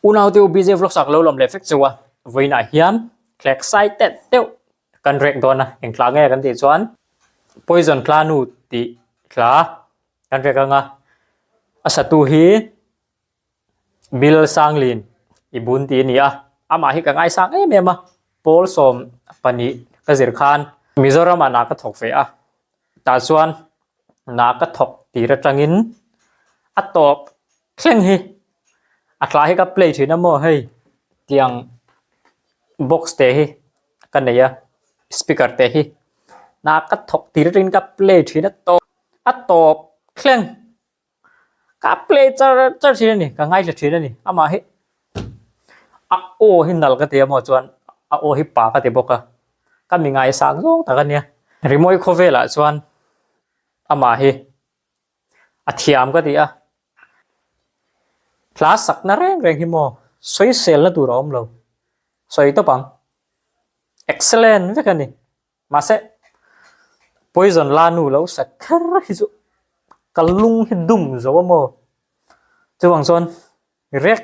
unau teu bj vlog sak lo lom le fek chuwa voina hian klek sai tet teu kan rek dona eng tla nge kan ti chuan poison tla nu ti tla kan rek anga asatu hi bil sanglin ibun ti nia ama hi ka ngai sang em em a pol som pani ka zir khan mizoram ana ka thok fe a ta chuan na ka thok ti ra tangin atop thleng hi atla hi ka play thina mo hei tiang box te hi kan neya speaker te hi na ka thok ti ra tin ka play thina to atop thleng ka play char thina ni ka ngai la thina ni ama hi a o hi nal ka te mo chuan a o hi pa ka te boka ka mi ngai sang zong ta kan nia rimoi khovela chuan ama hi athiam ka ti a class sak na reng hi mo soi sel na tu rom lo soi to pang excellent ve kan ni ma se poison la nu lo sak khar hi chu kalung hi dum zo mo chuang son rek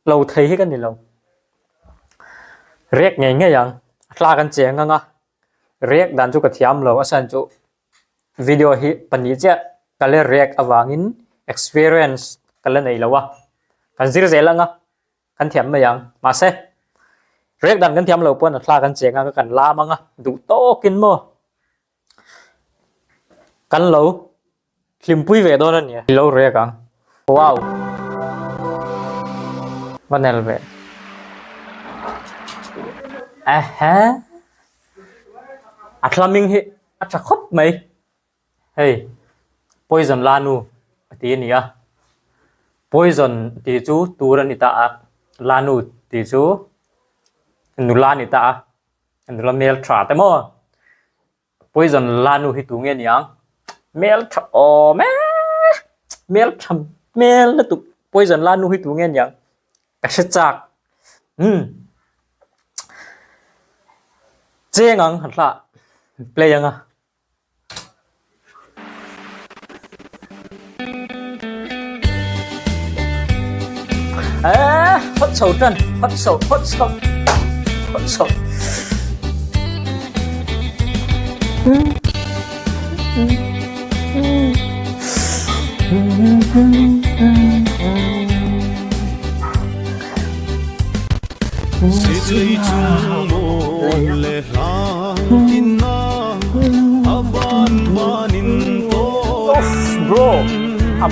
lo thei hi kan ni lo rek nge nge yang tla kan che nga rek dan chu ka thiam lo asan chu video hi pani cha kale rek awangin experience kala nei lawa kan zir zel nga kan thiam ma yang ma se rek dan kan thiam lo pon tla kan che nga kan la ma nga du to kin mo kan lo hlim pui ve don ani lo rek ang wow vanel ve aha atlaming hi acha khop mai hey poison lanu ti ni a poison ti chu turan ita a lanu ti chu nulan ita a nula mel tra te mo poison lanu hi tu nge niang mel tra o me mel tham mel na tu poison lanu hi tu nge niang ka se chak chengang hatla play anga hot sầu trần hot sầu bro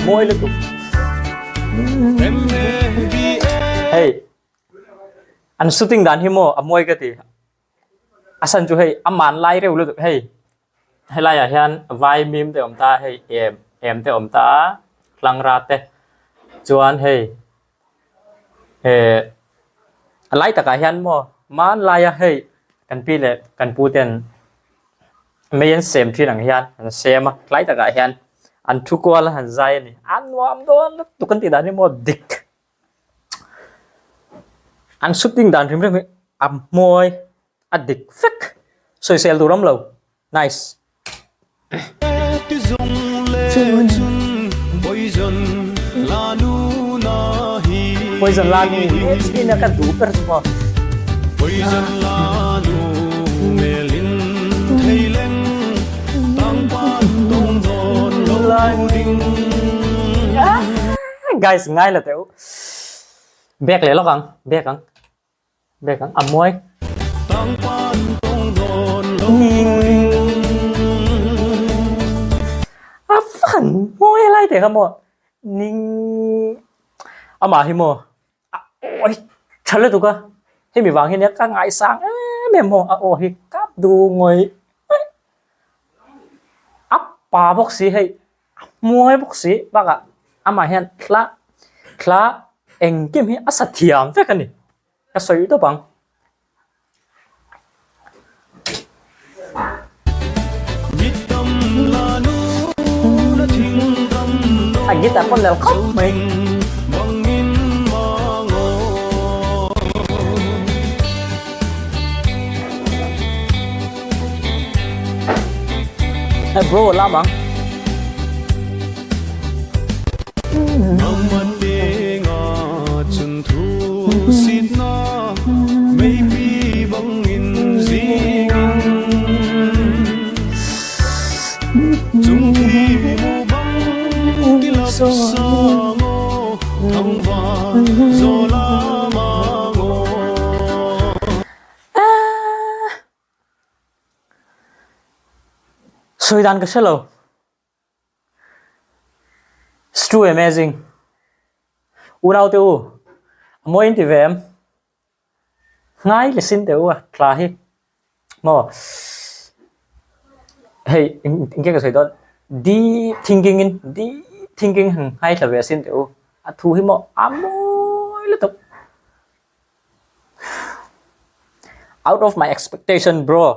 môi lên tụ hey anh shooting dan hi mo môi cái gì asan chu hey aman lai reu lu hey hay lai à hian vai mim te om ta hey em te om ta klang ra te chuan hey lai ta ka hian mo man lai à hey kan pi le kan pu ten main sem thi nang hian sem lai ta ka hian an thu ko la han zai ni an wam don tu kan ti dan ni mo dik an shooting dan rim rim môi dik fek soi sel tu ram lo nice poison la nu ni na ka du per mo poison la nu melin thailen tang pa tong don lo ding guys ngay là tiểu bẹt lại lóc ăn môi phản môi lại để không mo ninh mà hi mo ôi thật là tụi cơ hi mi vàng hi nè các ngại sáng mềm mo hi cáp đu ngồi áp pa bốc xí hay môi bốc xí bác ạ mà hiền khla eng kim hi asat thiam fe kan ni ka soi to bang anh gita con lel khóc mày bro la bang Mama denga chuntu Sôi đan cái lâu. It's too amazing. Unau tiêu. Mỗi thì về em. Ngay là xin tiêu à. Khá hi. Mà. Hey, in cái sôi đan. Deep thinking hay là về xin tiêu. À thu hi mà. Mỗi là tục. Out of my expectation, bro.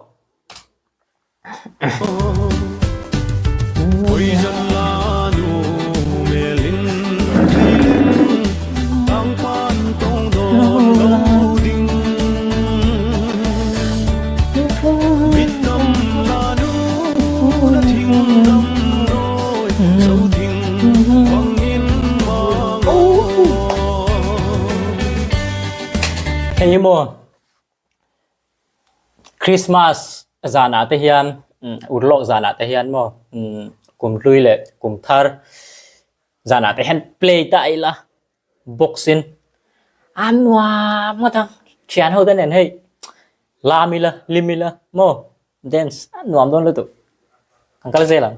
Hey mo Christmas zana te hian urlo zana te hian mo kum lui le kum thar zana te hian play ta ila boxing anwa mo thang chian ho den hey lamila limila mo dance nuam don lu tu angkal zelang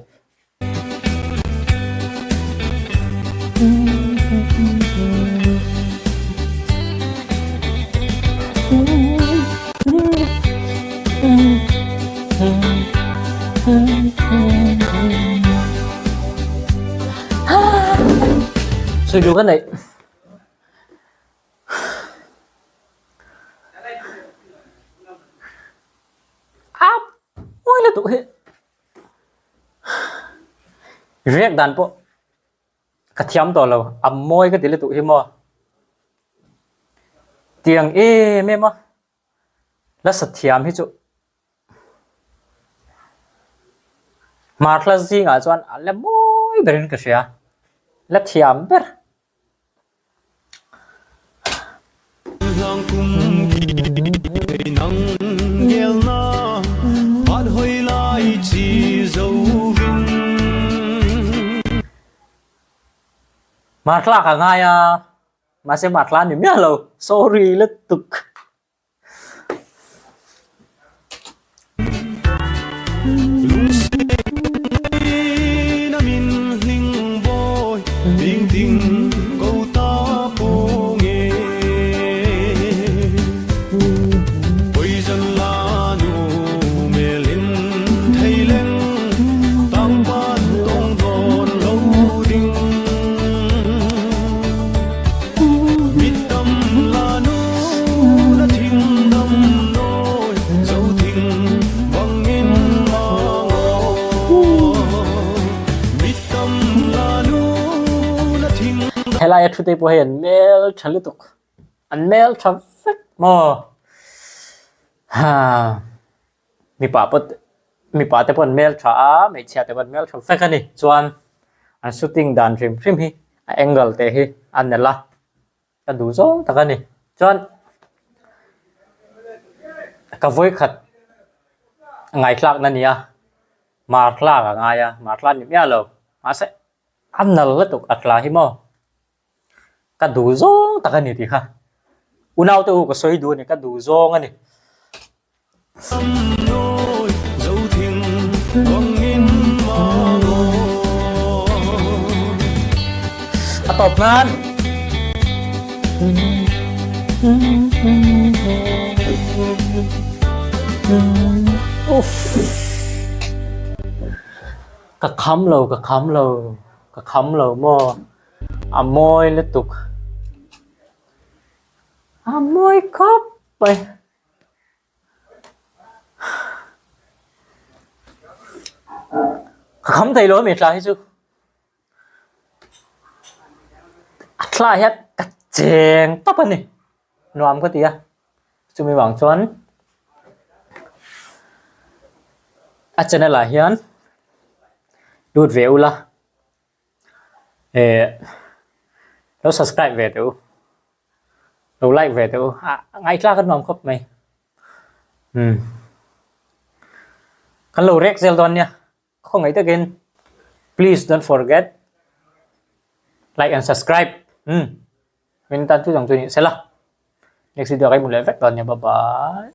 Suy đủ cái này ôi là tụi riêng đàn bộ cái thiam to lâu môi cái tí là tụi mò tiếng mê mà là sạch thiam hết chỗ mà là gì ngã choan là môi bên cái gì là thiam ber mặt là cả ngày mà xem mặt là niệm nhớ lâu sorry là tục hay là chút tế bố hiền mail chẳng liên tục ăn mail chẳng phép mò mi bảo tế bố mail trả mi chia tế bố mail chẳng phép cái này choan anh shooting đàn phim hi angle tế hi anh nè la cái đủ rồi ta cái này choan cái vui khát ngày khác nè nhỉ mà khác à ngày à mà khác nhỉ lâu mà sẽ ăn nè liên tục ăn là hi mò cái đủ rồi ta cái này thì ha unau tôi có soi đuôi này cái đủ rồi ngay này tập nan cái khăm lầu mò môi liên tục môi khóc vậy không thấy lỗi mệt lại chứ lại hết cắt chèn tóc anh này nòm cái gì à chúng mình bảo choán cho nên là hiến đút véo là nó subscribe về đâu đâu like về đâu ngay ra cái nòm khóc mày cái lô rec Zeldon nha không ấy again please don't forget like and subscribe mình tan chút dòng chuyện sẽ là next video cái một lễ phép toàn nha, bye bye.